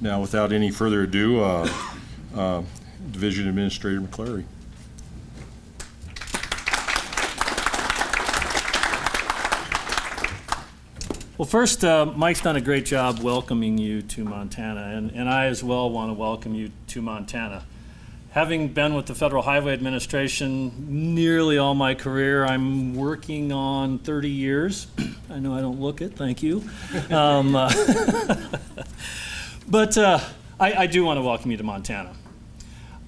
Now, without any further ado, Division Administrator McClary. Well, first, Mike's done a great job welcoming you to Montana, and I as well want to welcome you to Montana. Having been with the Federal Highway Administration nearly all my career, I'm working on 30 years. I know I don't look it, thank you. But I do want to welcome you to Montana.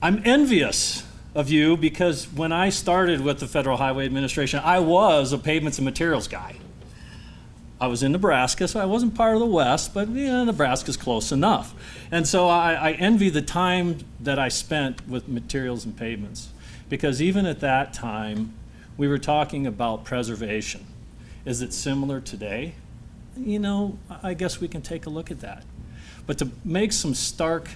I'm envious of you because when I started with the Federal Highway Administration, I was a pavements and materials guy. I was in Nebraska, so I wasn't part of the West, but Nebraska's close enough. And so I envy the time that I spent with materials and pavements, because even at that time, we were talking about preservation. Is it similar today? I guess we can take a look at that. But to make some stark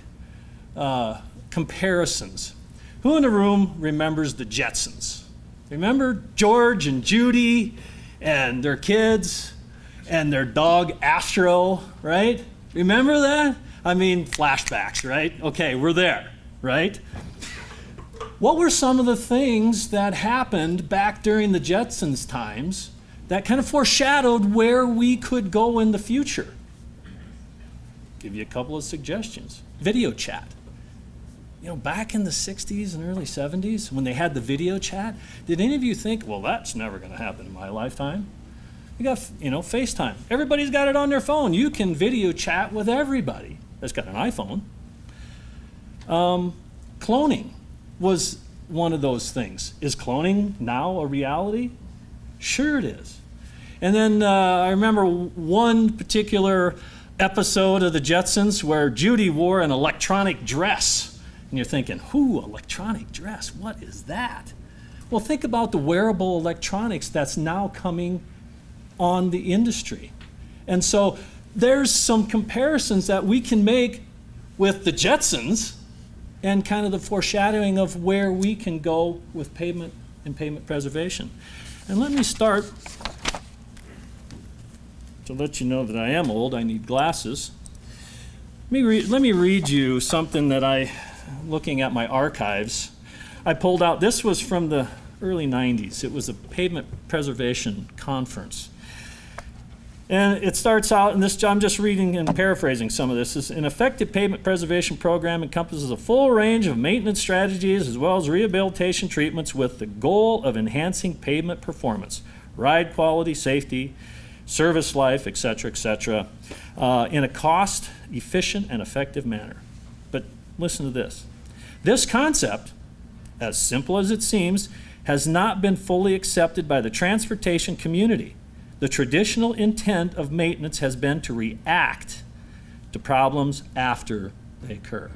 comparisons, who in the room remembers the Jetsons? Remember George and Judy and their kids? And their dog Astro, right? Remember that? I mean, flashbacks, right? Okay, we're there, right? What were some of the things that happened back during the Jetsons times that kind of foreshadowed where we could go in the future? Give you a couple of suggestions. Video chat. Back in the 60s and early 70s, when they had the video chat, did any of you think, well, that's never going to happen in my lifetime? You got, FaceTime. Everybody's got it on their phone. You can video chat with everybody that's got an iPhone. Cloning was one of those things. Is cloning now a reality? Sure it is. And then I remember one particular episode of the Jetsons where Judy wore an electronic dress. And you're thinking, electronic dress? What is that? Well, think about the wearable electronics that's now coming on the industry. And so there's some comparisons that we can make with the Jetsons and kind of the foreshadowing of where we can go with pavement and pavement preservation. And let me start, to let you know that I am old, I need glasses. Let me read you something that looking at my archives, I pulled out. This was from the early 90s. It was a pavement preservation conference. And it starts out, and I'm just reading and paraphrasing some of this. An effective pavement preservation program encompasses a full range of maintenance strategies as well as rehabilitation treatments with the goal of enhancing pavement performance, ride quality, safety, service life, et cetera, in a cost-efficient and effective manner. But listen to this. This concept, as simple as it seems, has not been fully accepted by the transportation community. The traditional intent of maintenance has been to react to problems after they occur.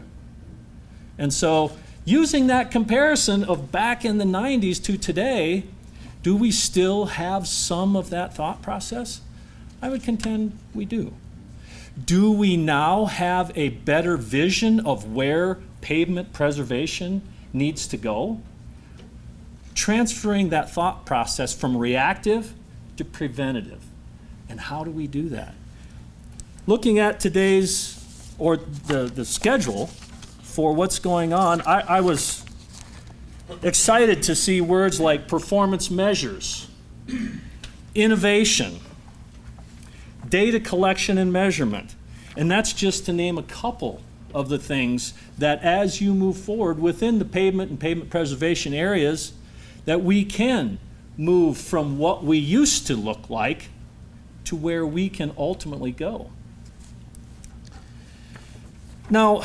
And so, using that comparison of back in the 90s to today, do we still have some of that thought process? I would contend we do. Do we now have a better vision of where pavement preservation needs to go? Transferring that thought process from reactive to preventative. And how do we do that? Looking at today's, or the schedule for what's going on, I was excited to see words like performance measures, innovation, data collection and measurement. And that's just to name a couple of the things that as you move forward within the pavement and pavement preservation areas, that we can move from what we used to look like to where we can ultimately go. Now,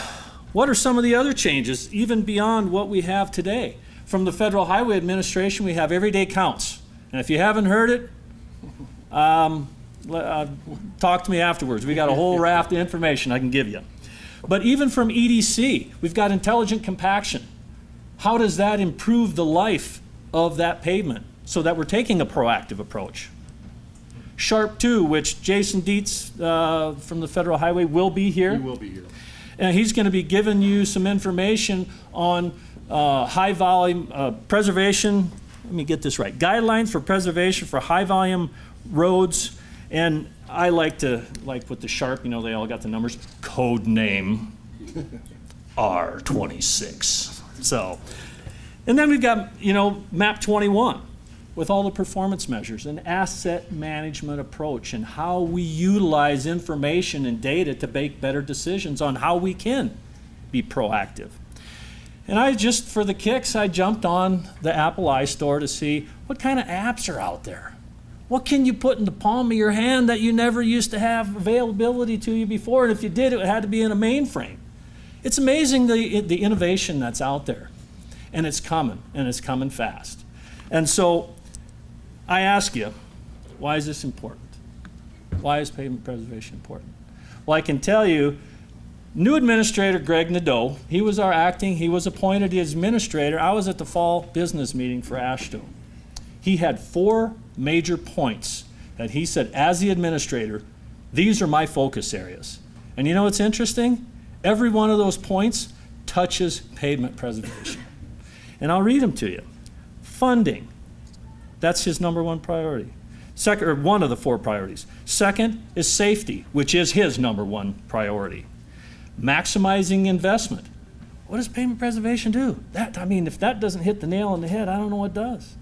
what are some of the other changes, even beyond what we have today? From the Federal Highway Administration, we have everyday counts. And if you haven't heard it, talk to me afterwards. We got a whole raft of information I can give you. But even from EDC, we've got intelligent compaction. How does that improve the life of that pavement so that we're taking a proactive approach? Sharp 2, which Jason Dietz from the Federal Highway will be here. He will be here. And he's going to be giving you some information on high volume preservation. Let me get this right. Guidelines for preservation for high volume roads. And I like to, like with the Sharp, you know, they all got the numbers, code name R26. So, and then we've got, you know, map 21 with all the performance measures, an asset management approach, and how we utilize information and data to make better decisions on how we can be proactive. And I just, for the kicks, I jumped on the Apple iStore to see what kind of apps are out there. What can you put in the palm of your hand that you never used to have availability to you before? And if you did, it had to be in a mainframe. It's amazing the innovation that's out there. And it's coming fast. And so I ask you, why is this important? Why is pavement preservation important? Well, I can tell you, new administrator Greg Nadeau, he was appointed as administrator. I was at the fall business meeting for AASHTO. He had 4 major points that he said, as the administrator, these are my focus areas. And you know what's interesting? Every one of those points touches pavement preservation. And I'll read them to you. Funding, that's his number 1 priority. Second, or one of the 4 priorities. Second is safety, which is his number 1 priority. Maximizing investment. What does pavement preservation do? I mean, if that doesn't hit the nail on the head, I don't know what does.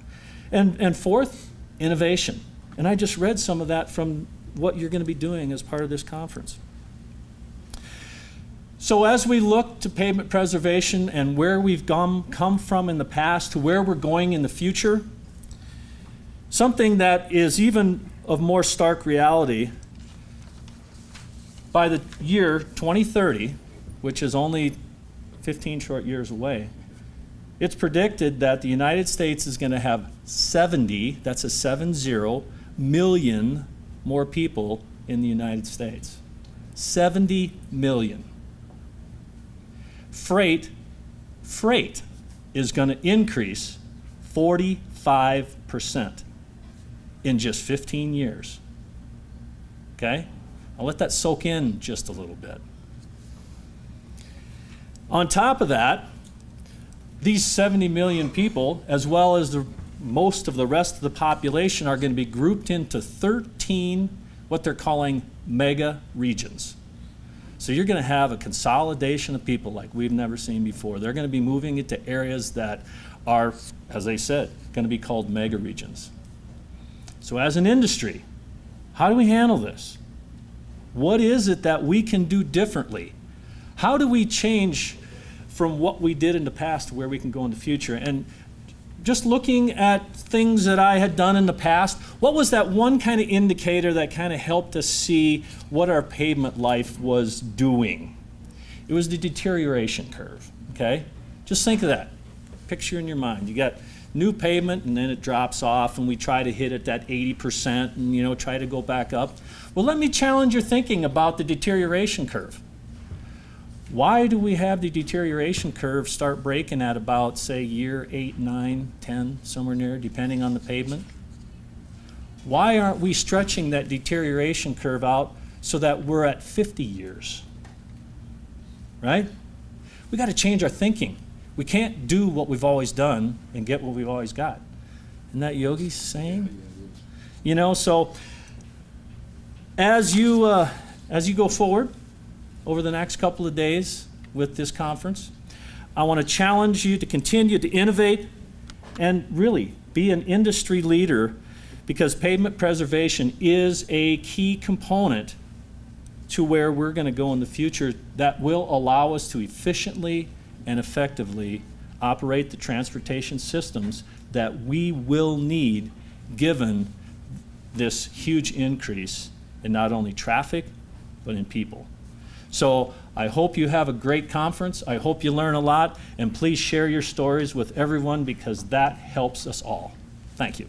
And fourth, innovation. And I just read some of that from what you're going to be doing as part of this conference. So as we look to pavement preservation and where we've come from in the past to where we're going in the future, something that is even of more stark reality, by the year 2030, which is only 15 short years away, it's predicted that the United States is going to have 70, that's a 70, million more people in the United States. 70 million. Freight is going to increase 45% in just 15 years. Okay? I'll let that soak in just a little bit. On top of that, these 70 million people, as well as most of the rest of the population, are going to be grouped into 13, what they're calling mega regions. So you're going to have a consolidation of people like we've never seen before. They're going to be moving into areas that are, as I said, going to be called mega regions. So as an industry, how do we handle this? What is it that we can do differently? How do we change from what we did in the past to where we can go in the future? And just looking at things that I had done in the past, what was that one kind of indicator that kind of helped us see what our pavement life was doing? It was the deterioration curve, okay? Just think of that. Picture in your mind. You got new pavement and then it drops off and we try to hit it at 80% and, you know, try to go back up. Well, let me challenge your thinking about the deterioration curve. Why do we have the deterioration curve start breaking at about, say, year 8, 9, 10, somewhere near, depending on the pavement? Why aren't we stretching that deterioration curve out so that we're at 50 years? Right? We got to change our thinking. We can't do what we've always done and get what we've always got. Isn't that Yogi's saying? You know, so as you go forward over the next couple of days with this conference, I want to challenge you to continue to innovate and really be an industry leader, because pavement preservation is a key component to where we're going to go in the future that will allow us to efficiently and effectively operate the transportation systems that we will need given this huge increase in not only traffic, but in people. So I hope you have a great conference. I hope you learn a lot, and please share your stories with everyone because that helps us all. Thank you.